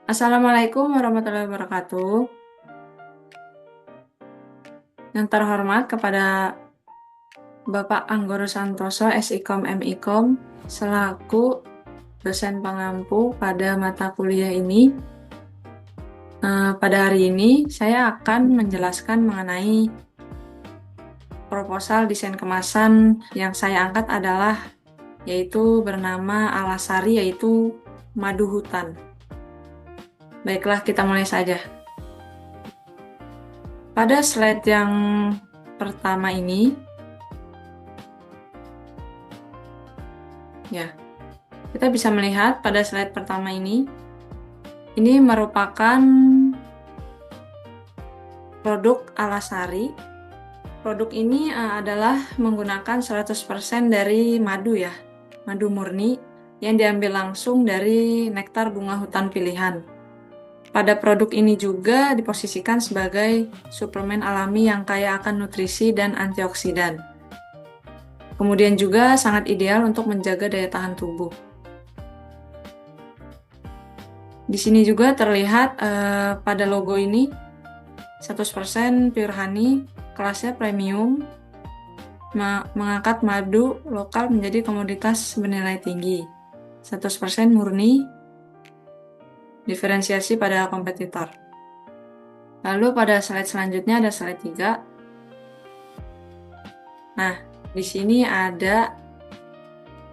Assalamualaikum warahmatullahi wabarakatuh. Yang terhormat kepada Bapak Anggoro Santoso, SIKOM MIKOM, selaku dosen pengampu pada mata kuliah ini. Pada hari ini, saya akan menjelaskan mengenai proposal desain kemasan yang saya angkat adalah yaitu bernama Alasari, yaitu madu hutan. Baiklah, kita mulai saja. Pada slide yang pertama ini, ya, kita bisa melihat pada slide pertama ini merupakan produk Alasari. Produk ini adalah menggunakan 100% dari madu ya, madu murni yang diambil langsung dari nektar bunga hutan pilihan. Pada produk ini juga diposisikan sebagai suplemen alami yang kaya akan nutrisi dan antioksidan. Kemudian juga sangat ideal untuk menjaga daya tahan tubuh. Di sini juga terlihat pada logo ini 100% pure honey, kelasnya premium, mengangkat madu lokal menjadi komoditas bernilai tinggi. 100% murni, diferensiasi pada kompetitor. Lalu pada slide selanjutnya ada slide 3. Nah, di sini ada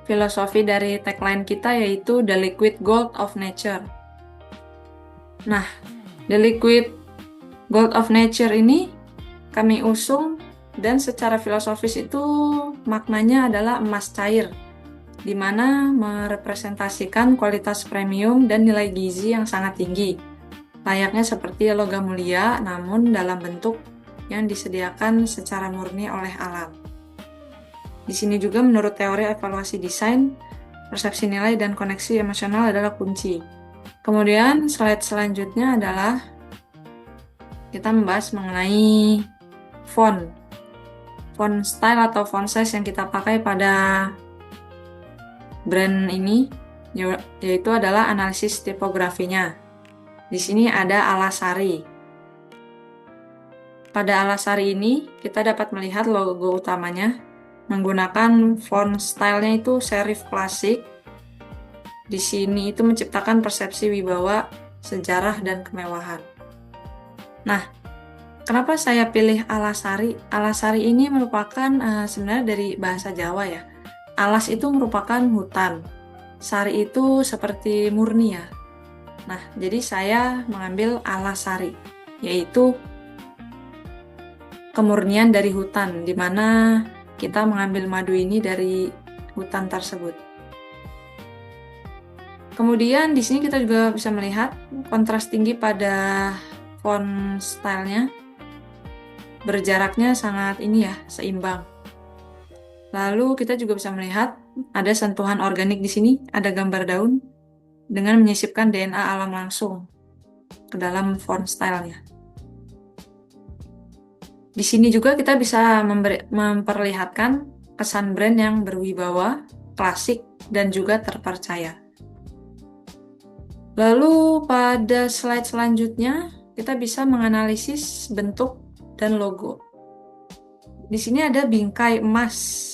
filosofi dari tagline kita, yaitu The Liquid Gold of Nature. Nah, The Liquid Gold of Nature ini kami usung, dan secara filosofis itu maknanya adalah emas cair, di mana merepresentasikan kualitas premium dan nilai gizi yang sangat tinggi, layaknya seperti logam mulia namun dalam bentuk yang disediakan secara murni oleh alam. Di sini juga menurut teori evaluasi desain, persepsi nilai dan koneksi emosional adalah kunci. Kemudian slide selanjutnya adalah kita membahas mengenai font style atau font size yang kita pakai pada brand ini, yaitu adalah analisis tipografinya. Di sini ada Alasari. Pada Alasari ini kita dapat melihat logo utamanya menggunakan font stylenya itu serif klasik. Di sini itu menciptakan persepsi wibawa, sejarah, dan kemewahan. Nah, kenapa saya pilih Alasari? Alasari ini merupakan sebenarnya dari bahasa Jawa ya. Alas itu merupakan hutan. Sari itu seperti murni ya. Nah, jadi saya mengambil Alasari, yaitu kemurnian dari hutan, di mana kita mengambil madu ini dari hutan tersebut. Kemudian di sini kita juga bisa melihat kontras tinggi pada font stylenya. Berjaraknya sangat seimbang. Lalu kita juga bisa melihat ada sentuhan organik di sini, ada gambar daun dengan menyisipkan DNA alam langsung ke dalam font stylenya. Di sini juga kita bisa memperlihatkan kesan brand yang berwibawa, klasik, dan juga terpercaya. Lalu pada slide selanjutnya kita bisa menganalisis bentuk dan logo. Di sini ada bingkai emas.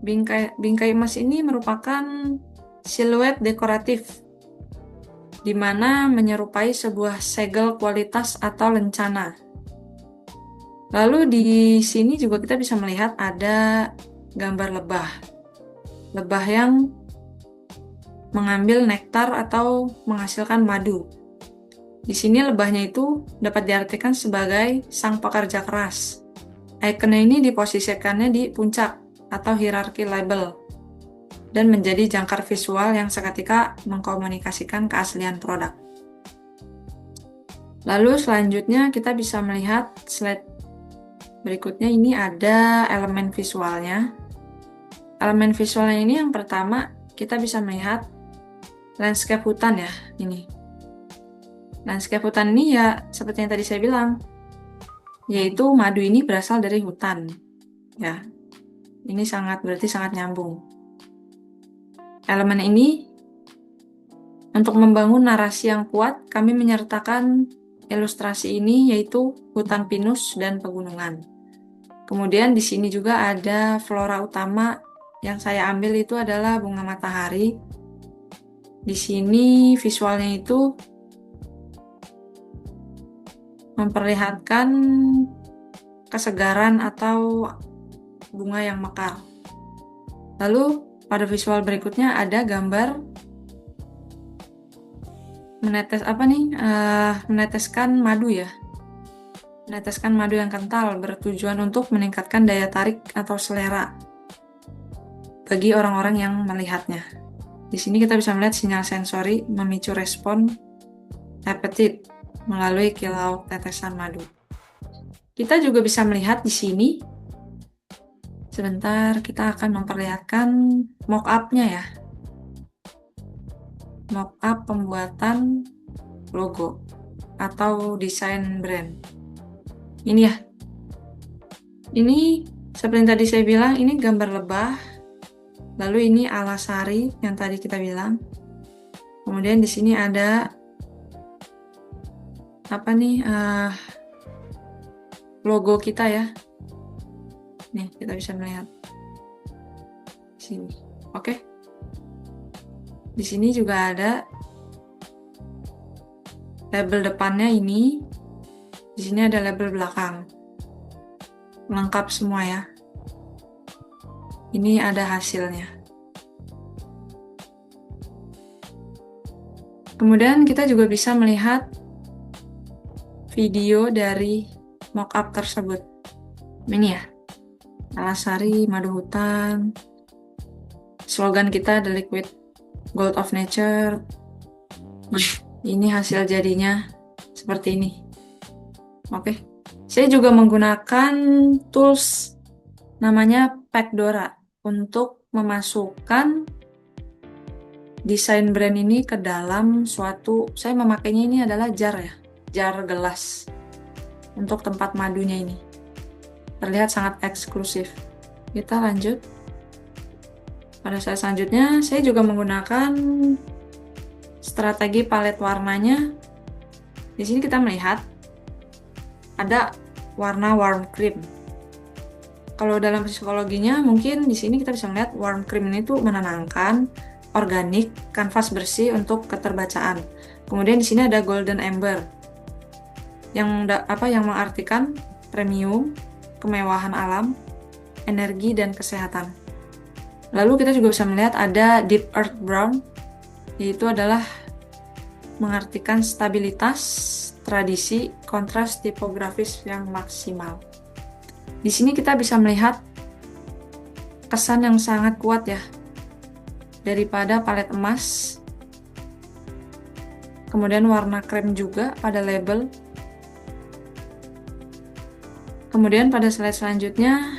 Bingkai emas ini merupakan siluet dekoratif, di mana menyerupai sebuah segel kualitas atau lencana. Lalu di sini juga kita bisa melihat ada gambar lebah. Lebah yang mengambil nektar atau menghasilkan madu. Di sini lebahnya itu dapat diartikan sebagai sang pekerja keras. Ikonnya ini diposisikannya di puncak atau hierarki label dan menjadi jangkar visual yang seketika mengkomunikasikan keaslian produk. Lalu selanjutnya kita bisa melihat slide berikutnya, ini ada elemen visualnya. Elemen visualnya ini yang pertama kita bisa melihat landscape hutan ya, ini. Landscape hutan ini ya seperti yang tadi saya bilang, yaitu madu ini berasal dari hutan. Ya. Ini berarti sangat nyambung. Elemen ini Untuk membangun narasi yang kuat, kami menyertakan ilustrasi ini yaitu hutan pinus dan pegunungan. Kemudian di sini juga ada flora utama yang saya ambil itu adalah bunga matahari. Di sini visualnya itu memperlihatkan kesegaran atau bunga yang mekar. Lalu pada visual berikutnya ada gambar meneteskan madu ya. Meneteskan madu yang kental bertujuan untuk meningkatkan daya tarik atau selera bagi orang-orang yang melihatnya. Di sini kita bisa melihat sinyal sensori memicu respon apetit melalui kilau tetesan madu. Kita juga bisa melihat di sini. Sebentar, kita akan memperlihatkan mock-up-nya ya. Mock-up pembuatan logo atau desain brand. Ini ya. Ini seperti yang tadi saya bilang, ini gambar lebah. Lalu ini alasari yang tadi kita bilang. Kemudian di sini ada logo kita ya. Nih, kita bisa melihat sini. Oke. Di sini juga ada label depannya ini. Di sini ada label belakang. Lengkap semua ya. Ini ada hasilnya. Kemudian kita juga bisa melihat video dari mockup tersebut. Ini ya. Alasari, madu hutan. Slogan kita The Liquid Gold of Nature. Ini hasil jadinya seperti ini. Oke. Saya juga menggunakan tools namanya Pacdora untuk memasukkan desain brand ini ke dalam suatu, saya memakainya ini adalah jar ya, jar gelas untuk tempat madunya ini. Terlihat sangat eksklusif. Kita lanjut. Pada saat selanjutnya, saya juga menggunakan strategi palet warnanya. Di sini kita melihat ada warna warm cream. Kalau dalam psikologinya, mungkin di sini kita bisa melihat warm cream ini tuh menenangkan, organik, kanvas bersih untuk keterbacaan. Kemudian di sini ada golden amber yang mengartikan premium, kemewahan alam, energi, dan kesehatan. Lalu kita juga bisa melihat ada deep earth brown, yaitu adalah mengartikan stabilitas, tradisi, kontras tipografis yang maksimal. Di sini kita bisa melihat kesan yang sangat kuat ya, daripada palet emas. Kemudian warna krem juga pada label. Kemudian pada slide selanjutnya,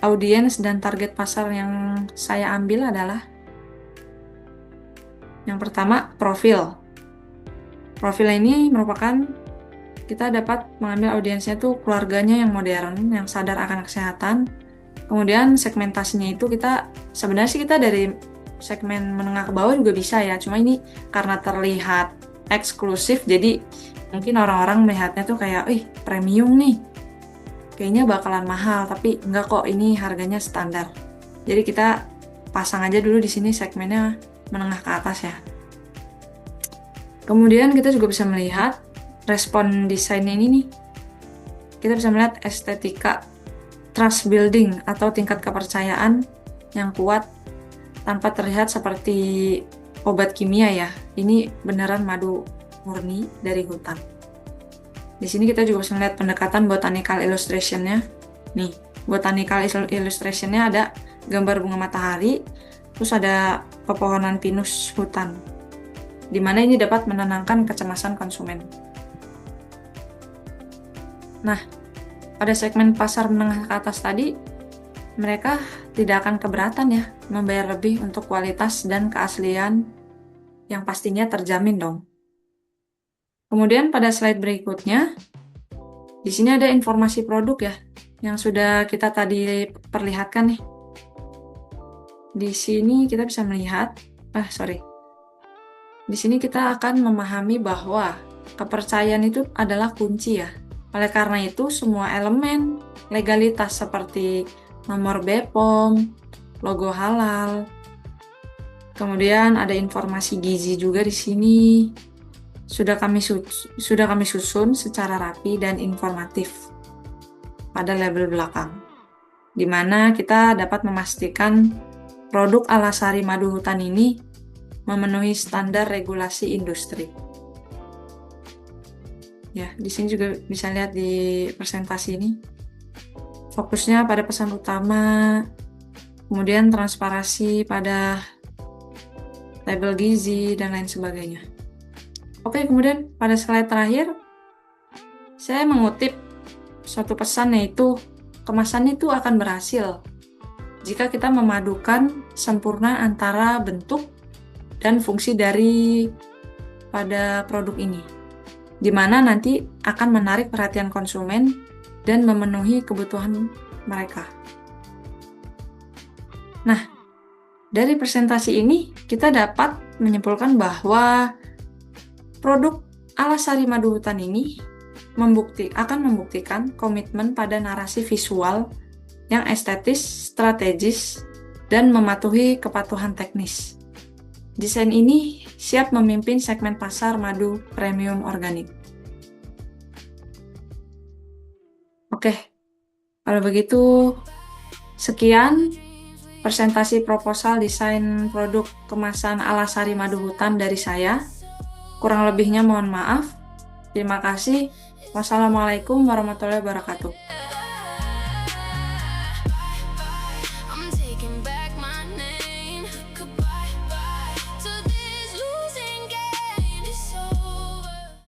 audiens dan target pasar yang saya ambil adalah yang pertama, profil. Profil ini merupakan kita dapat mengambil audiensnya tuh keluarganya yang modern, yang sadar akan kesehatan. Kemudian segmentasinya itu sebenarnya sih kita dari segmen menengah ke bawah juga bisa ya, cuma ini karena terlihat eksklusif, jadi mungkin orang-orang melihatnya tuh kayak, premium nih, kayaknya bakalan mahal, tapi enggak kok, ini harganya standar. Jadi kita pasang aja dulu di sini segmennya menengah ke atas ya. Kemudian kita juga bisa melihat respon desainnya ini nih. Kita bisa melihat estetika trust building atau tingkat kepercayaan yang kuat tanpa terlihat seperti obat kimia ya. Ini beneran madu murni dari hutan. Di sini kita juga bisa melihat pendekatan botanical illustration-nya. Nih, botanical illustration-nya ada gambar bunga matahari, terus ada pepohonan pinus hutan, di mana ini dapat menenangkan kecemasan konsumen. Nah, pada segmen pasar menengah ke atas tadi, mereka tidak akan keberatan ya membayar lebih untuk kualitas dan keaslian yang pastinya terjamin dong. Kemudian pada slide berikutnya, di sini ada informasi produk ya, yang sudah kita tadi perlihatkan nih. Di sini kita bisa melihat, Di sini kita akan memahami bahwa kepercayaan itu adalah kunci ya. Oleh karena itu, semua elemen legalitas seperti nomor BPOM, logo halal, kemudian ada informasi gizi juga di sini, sudah kami susun secara rapi dan informatif pada label belakang, di mana kita dapat memastikan produk Alasari Madu Hutan ini memenuhi standar regulasi industri. Ya, di sini juga bisa lihat di presentasi ini. Fokusnya pada pesan utama, kemudian transparansi pada label gizi, dan lain sebagainya. Oke, kemudian pada slide terakhir, saya mengutip suatu pesan, yaitu kemasan itu akan berhasil jika kita memadukan sempurna antara bentuk dan fungsi dari pada produk ini, di mana nanti akan menarik perhatian konsumen dan memenuhi kebutuhan mereka. Nah, dari presentasi ini kita dapat menyimpulkan bahwa produk Alasari Madu Hutan ini akan membuktikan komitmen pada narasi visual yang estetis, strategis, dan mematuhi kepatuhan teknis. Desain ini siap memimpin segmen pasar madu premium organik. Oke, kalau begitu sekian presentasi proposal desain produk kemasan Alasari Madu Hutan dari saya. Kurang lebihnya mohon maaf. Terima kasih. Wassalamualaikum warahmatullahi wabarakatuh.